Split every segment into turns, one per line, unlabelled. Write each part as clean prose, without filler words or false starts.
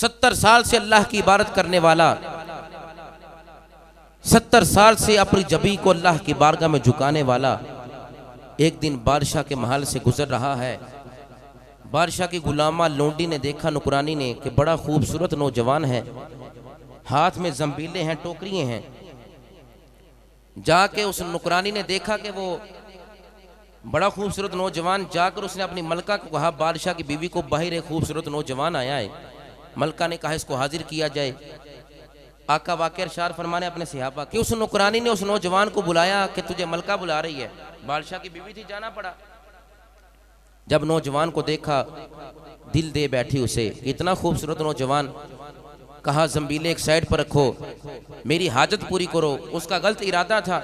70 साल से अल्लाह की इबादत करने वाला, 70 साल से अपनी जबी को अल्लाह की बारगाह में झुकाने वाला, एक दिन बादशाह के महल से गुजर रहा है। बादशाह की गुलामा लोंडी ने देखा, नुकरानी ने, कि बड़ा खूबसूरत नौजवान है, हाथ में जंबीले हैं, टोकरियां हैं। जाके उस नुकरानी ने देखा कि वो बड़ा खूबसूरत नौजवान, जाकर उसने अपनी मलका को कहा, बादशाह की बीवी को बाहर एक खूबसूरत नौजवान आया है। मलका ने कहा इसको हाजिर किया जाए। आका वाक़या इरशाद फरमाने अपने सहाबा कि उस नुकरानी ने उस नौजवान को बुलाया कि तुझे मलका बुला रही है। बादशाह की बीवी थी, जाना पड़ा। जब नौजवान को देखा, दिल दे बैठी उसे, इतना खूबसूरत नौजवान। कहा जंबीले एक साइड पर रखो, मेरी हाजत पूरी करो। उसका गलत इरादा था,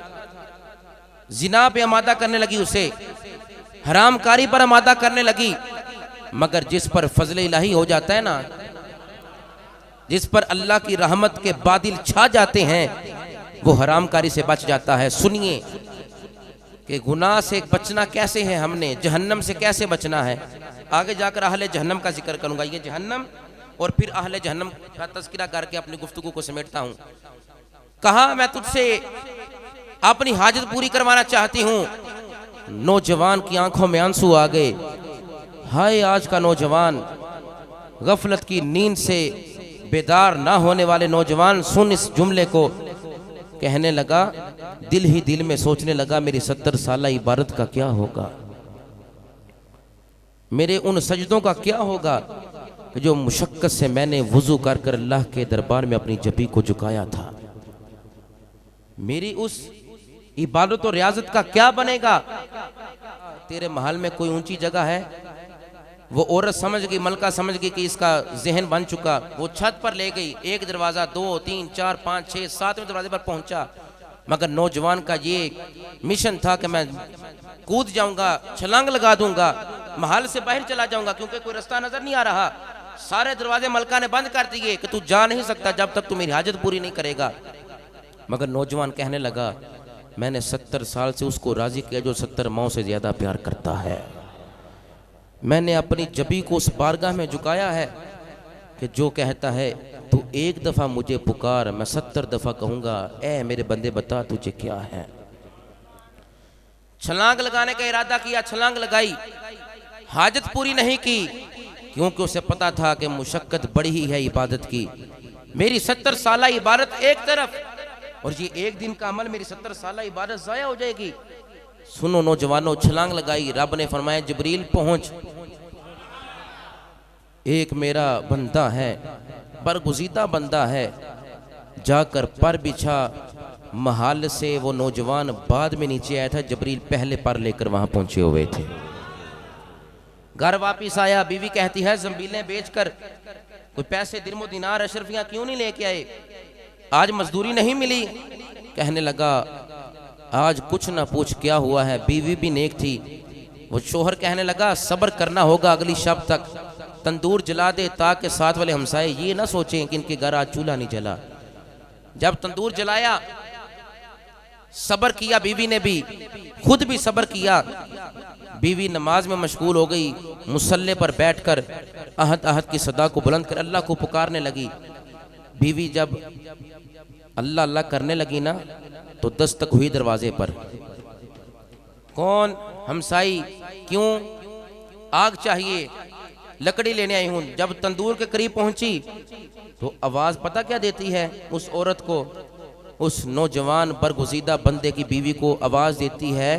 जिना पे आमादा करने लगी, उसे हरामकारी पर आमादा करने लगी। मगर जिस पर फजले इलाही हो जाता है ना, जिस पर अल्लाह की रहमत के बादल छा जाते हैं, वो हरामकारी से बच जाता है। सुनिए कि गुनाह से बचना कैसे है, हमने जहन्नम से कैसे बचना है। आगे जाकर अहले जहन्नम का जिक्र करूंगा, ये जहन्नम और फिर अहले जहन्नम का तज़किरा करके अपनी गुफ्तगू को समेटता हूं। कहा मैं तुझसे अपनी हाजत पूरी करवाना चाहती हूं। नौजवान की आंखों में आंसू आ गए। हाय आज का नौजवान, गफलत की नींद से बेदार ना होने वाले नौजवान, सुन इस जुमले को। कहने लगा, दिल ही दिल में सोचने लगा, मेरी 70 साल इबादत का क्या होगा, मेरे उन सजदों का क्या होगा कि जो मुशक्कत से मैंने वुजू कर कर अल्लाह के दरबार में अपनी जबी को झुकाया था। मेरी उस इबादत और रियाजत का क्या बनेगा। तेरे महल में कोई ऊंची जगह है? वो औरत समझ गई, मलका समझ गई कि इसका जहन बन चुका। वो छत पर ले गई, एक दरवाजा, 2, 3, 4, 5, 6, 7वें दरवाजे पर पहुंचा। मगर नौजवान का ये मिशन था कि मैं कूद जाऊंगा, छलांग लगा दूंगा, महल से बाहर चला जाऊंगा, क्योंकि कोई रास्ता नजर नहीं आ रहा। सारे दरवाजे मलका ने बंद कर दिए कि तू जा नहीं सकता जब तक तू मेरी हाजत पूरी नहीं करेगा। मगर नौजवान कहने लगा, मैंने 70 साल से उसको राजी किया जो 70 माओं से ज्यादा प्यार करता है। मैंने अपनी जबी को उस बारगाह में झुकाया है कि जो कहता है तू एक दफा मुझे पुकार, मैं 70 दफा कहूंगा, ए मेरे बंदे बता तुझे क्या है। छलांग लगाने का इरादा किया, छलांग लगाई, हाजत पूरी नहीं की, क्योंकि उसे पता था कि मुशक्कत बड़ी ही है इबादत की। मेरी 70 साल इबादत एक तरफ, और ये एक दिन का अमल, मेरी 70 साल इबादत जाया हो जाएगी। सुनो नौजवानों, छलांग लगाई। रब ने फरमाया, जिब्रील पहुंच, एक मेरा बंदा है, बरगुज़ीदा बंदा है, जाकर पर बिछा। महल से वो नौजवान बाद में नीचे आया था, जिब्रील पहले पर लेकर वहां पहुंचे हुए थे। घर वापिस आया, बीवी कहती है जंबीलें बेचकर कोई पैसे, दिरमो दिनार, अशरफियां क्यों नहीं लेके आए, आज मजदूरी नहीं मिली। कहने लगा, आज कुछ ना पूछ क्या हुआ है। बीवी भी नेक थी। वो शोहर कहने लगा, सब्र करना होगा अगली शब तक, तंदूर जला दे ताकि साथ वाले हमसाए ये ना सोचें कि इनके घर आज चूल्हा नहीं जला। जब तंदूर जलाया, सब्र किया बीवी ने भी, खुद भी सब्र किया। बीवी नमाज में मशगूल हो गई, मुसल्ले पर बैठकर अहद अहद की सदा को बुलंद कर अल्लाह को पुकारने लगी। बीवी जब अल्लाह अल्लाह करने लगी ना, तो दस्तक हुई दरवाजे पर। कौन? हमसाई। क्यों? आग चाहिए, लकड़ी लेने आई हूं। जब तंदूर के करीब पहुंची तो आवाज पता क्या देती है उस औरत को, उस नौजवान बरगुज़ीदा बंदे की बीवी को आवाज देती है,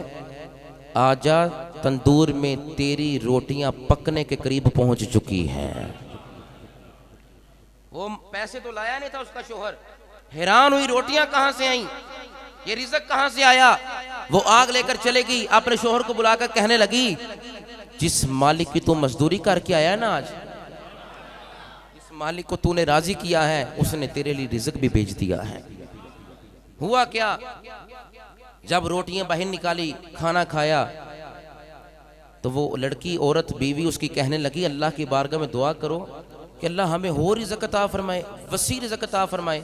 आजा तंदूर में तेरी रोटियां पकने के करीब पहुंच चुकी हैं। वो पैसे तो लाया नहीं था उसका शोहर, हैरान हुई, रोटियां कहां से आई, ये रिज़्क़ कहां से आया। वो आग लेकर चले गई, अपने शोहर को बुलाकर कहने लगी, जिस मालिक की तू मजदूरी करके आया ना, आज जिस मालिक को तूने राजी किया है, उसने तेरे लिए रिज़्क़ भी भेज दिया है। हुआ क्या? जब रोटियां बाहर निकाली, खाना खाया, तो वो लड़की, औरत, बीवी उसकी कहने लगी, अल्लाह की बारगाह में दुआ करो कि अल्लाह हमें हो रिज़्क़ अता फरमाए, वसी रिज़्क़ अता फरमाए।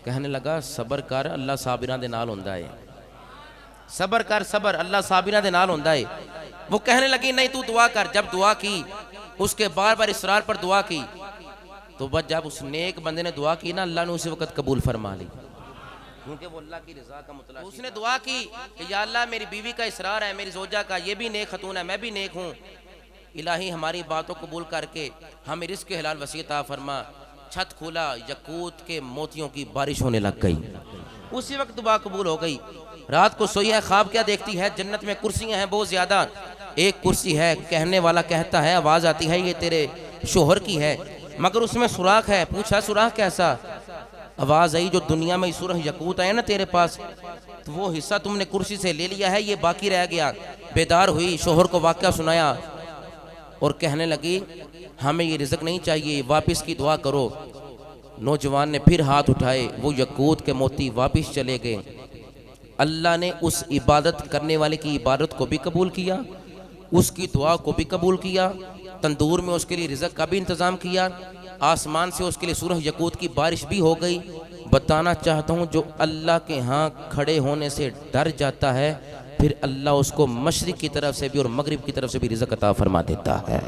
कहने लगा, सबर कर, अल्लाह साबिरां दे नाल हुंदा है। सबर कर, सबर, अल्लाह साबिरां दे नाल हुंदा है। वो कहने लगी, नहीं तू दुआ कर। जब दुआ की, उसके बार बार इसरार पर दुआ की, तो बस जब उस नेक बंदे ने दुआ की ना, अल्लाह ने उसी वक्त कबूल फरमा ली, क्योंकि वो अल्लाह की रज़ा का मुतला। उसने दुआ की कि या अल्लाह मेरी बीवी का इसरार है, मेरी ज़ौजा का, ये भी नेक खतून है, मैं भी नेक हूँ, इलाही हमारी बातों को कबूल करके हमें रिज़्क़ के हलाल वसीयत अता फरमा। छत खुला, यकूत के मोतियों की बारिश होने लग गई, उसी वक्त दुआ कबूल हो गई। रात को सोई है, ख्वाब क्या देखती है, जन्नत में कुर्सियाँ हैं बहुत ज़्यादा, एक कुर्सी है, कहने वाला कहता है, आवाज़ आती है ये तेरे शोहर की है, मगर उसमें सुराख है। पूछा सुराख कैसा? आवाज़ आई जो दुनिया में सुरह यकूत आए ना तेरे पास, तो वो हिस्सा तुमने कुर्सी से ले लिया है, ये बाकी रह गया। बेदार हुई, शोहर को वाक़या सुनाया और कहने लगी हमें ये रिज़्क़ नहीं चाहिए, वापस की दुआ करो। नौजवान ने फिर हाथ उठाए, वो यकूत के मोती वापस चले गए। अल्लाह ने उस इबादत करने वाले की इबादत को भी कबूल किया, उसकी दुआ को भी कबूल किया, तंदूर में उसके लिए रिज़्क़ का भी इंतज़ाम किया, आसमान से उसके लिए सूरह यकूत की बारिश भी हो गई। बताना चाहता हूँ, जो अल्लाह के यहाँ खड़े होने से डर जाता है, फिर अल्लाह उसको मशरिक़ की तरफ से भी और मगरिब की तरफ से भी रिज़्क़ अता फरमा देता है।